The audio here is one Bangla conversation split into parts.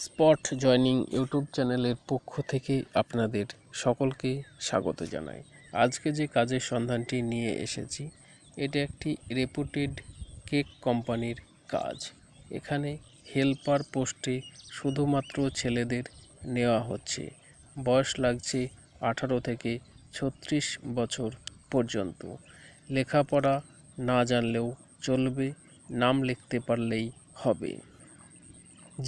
স্পট জয়নিং ইউটিউব চ্যানেলের পক্ষ থেকে আপনাদের সকলকে স্বাগত জানাই। আজকে যে কাজের সন্ধানটি নিয়ে এসেছি, এটা একটি রেপুটেড কেক কোম্পানির কাজ। এখানে হেল্পার পোস্টে শুধুমাত্র ছেলেদের নেওয়া হচ্ছে। বয়স লাগছে 18 থেকে 36 বছর পর্যন্ত। লেখাপড়া না জানলেও চলবে, নাম লিখতে পারলেই হবে।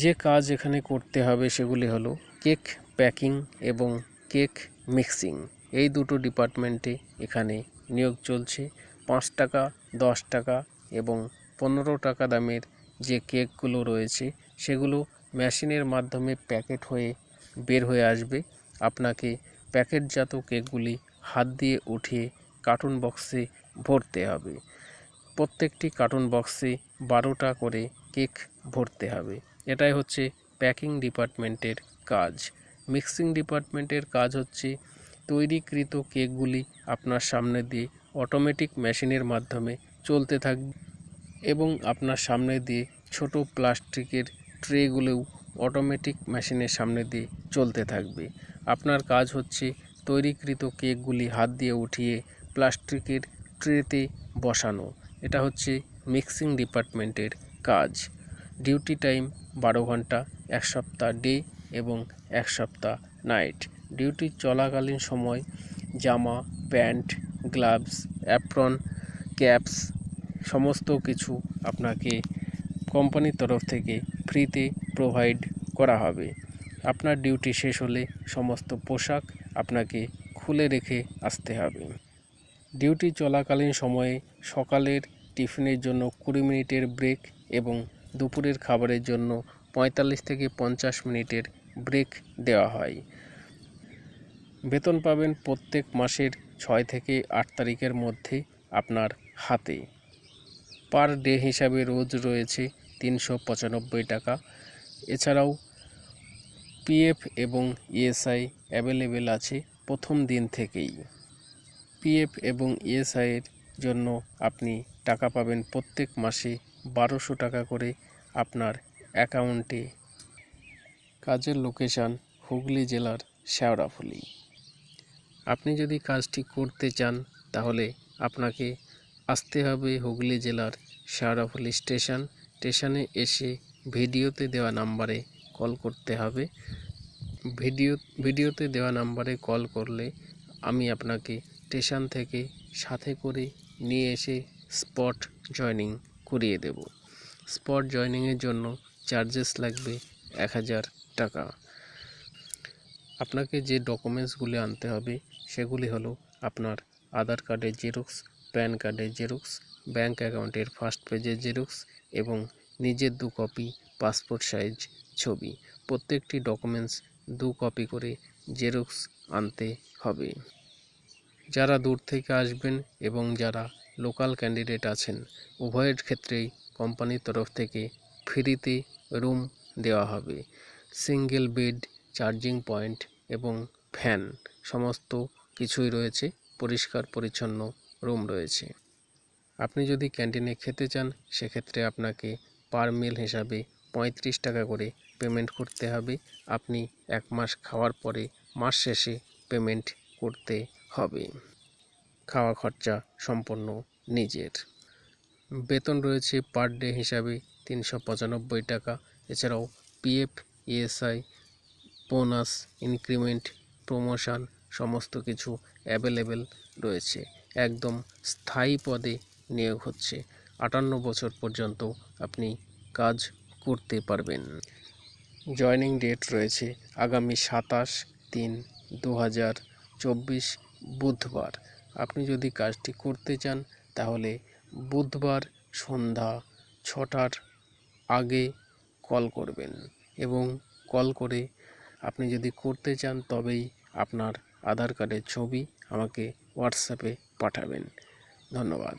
যে কাজ এখানে করতে হবে সেগুলি হলো কেক প্যাকিং এবং কেক মিক্সিং। এই দুটো ডিপার্টমেন্টে এখানে নিয়োগ চলছে। 5 টাকা, 10 টাকা এবং 15 টাকা দামের যে কেকগুলো রয়েছে সেগুলো মেশিনের মাধ্যমে প্যাকেট হয়ে বের হয়ে আসবে। আপনাকে প্যাকেটজাত কেকগুলি হাত দিয়ে উঠিয়ে কার্টুন বক্সে ভরতে হবে। প্রত্যেকটি কার্টুন বক্সে 12টা করে কেক ভরতে হবে। এটাই হচ্ছে প্যাকিং ডিপার্টমেন্টের কাজ। মিক্সিং ডিপার্টমেন্টের কাজ হচ্ছে তৈরিকৃত কেকগুলি আপনার সামনে দিয়ে অটোমেটিক মেশিনের মাধ্যমে চলতে থাকবে এবং আপনার সামনে দিয়ে ছোট প্লাস্টিকের ট্রেগুলোও অটোমেটিক মেশিনের সামনে দিয়ে চলতে থাকবে। আপনার কাজ হচ্ছে তৈরিকৃত কেকগুলি হাত দিয়ে উঠিয়ে প্লাস্টিকের ট্রেতে বসানো। এটা হচ্ছে মিক্সিং ডিপার্টমেন্টের কাজ। ডিউটি টাইম 12 ঘন্টা, 1 সপ্তাহ ডে এবং 1 সপ্তাহ নাইট। ডিউটি চলাকালীন সময় জামা, প্যান্ট, গ্লাভস, অ্যাপ্রন, ক্যাপস সমস্ত কিছু আপনাকে কোম্পানির তরফ থেকে ফ্রিতে প্রোভাইড করা হবে। আপনার ডিউটি শেষ হলে সমস্ত পোশাক আপনাকে খুলে রেখে আসতে হবে। ডিউটি চলাকালীন সময়ে সকালের টিফিনের জন্য 20 মিনিটের ব্রেক এবং দুপুরের খাবারের জন্য 45 থেকে 50 মিনিটের ব্রেক দেওয়া হয়। বেতন পাবেন প্রত্যেক মাসের 6 থেকে 8 তারিখের মধ্যে আপনার হাতে। পার ডে হিসাবে রোজ রয়েছে 395 টাকা। এছাড়াও পিএফ এবং ইএসআই অ্যাভেলেবেল আছে প্রথম দিন থেকেই। পিএফ এবং ইএসআইয়ের জন্য আপনি টাকা পাবেন প্রত্যেক মাসে 1200 টাকা করে আপনার অ্যাকাউন্টে। কাজের লোকেশান হুগলি জেলার শেওড়াফুলি। আপনি যদি কাজটি করতে চান তাহলে আপনাকে আসতে হবে হুগলি জেলার শেওড়াফুলি স্টেশনে এসে ভিডিওতে দেওয়া নাম্বারে কল করতে হবে। ভিডিওতে দেওয়া নাম্বারে কল করলে আমি আপনাকে স্টেশন থেকে সাথে করে নিয়ে এসে স্পট জয়নিং করিয়ে দেব। স্পট জয়নিংয়ের জন্য চার্জেস লাগবে 1000 টাকা। আপনাকে যে ডকুমেন্টসগুলি আনতে হবে সেগুলি হলো আপনার আধার কার্ডের জেরক্স, প্যান কার্ডের জেরক্স, ব্যাঙ্ক অ্যাকাউন্টের ফার্স্ট পেজের জেরক্স এবং নিজের 2 কপি পাসপোর্ট সাইজ ছবি। প্রত্যেকটি ডকুমেন্টস 2 কপি করে জেরক্স আনতে হবে। যারা দূর থেকে আসবেন এবং যারা লোকাল ক্যান্ডিডেট আছেন উভয়ের ক্ষেত্রেই কোম্পানির তরফ থেকে ফ্রিতে রুম দেওয়া হবে। সিঙ্গেল বেড, চার্জিং পয়েন্ট এবং ফ্যান সমস্ত কিছুই রয়েছে। পরিষ্কার পরিচ্ছন্ন রুম রয়েছে। আপনি যদি ক্যান্টিনে খেতে চান সেক্ষেত্রে আপনাকে পার মিল হিসাবে 35 টাকা করে পেমেন্ট করতে হবে। আপনি 1 মাস খাওয়ার পরে মাস শেষে পেমেন্ট করতে হবে। খাওয়া খরচা সম্পূর্ণ নিজের। বেতন রয়েছে পার ডে হিসাবে 395 টাকা। এছাড়াও PF, ESI, bonus, increment, promotion সমস্ত কিছু অ্যাভেলেবেল রয়েছে। একদম স্থায়ী পদে নিয়োগ হচ্ছে। 58 বছর পর্যন্ত আপনি কাজ করতে পারবেন। জয়নিং ডেট রয়েছে আগামী 27/3/2024 বুধবার। আপনি যদি কাজটি করতে চান তাহলে বুধবার সন্ধ্যা 6টার আগে কল করবেন এবং কল করে আপনি যদি করতে চান তবেই আপনার আধার কার্ডের ছবি আমাকে হোয়াটসঅ্যাপে পাঠাবেন। ধন্যবাদ।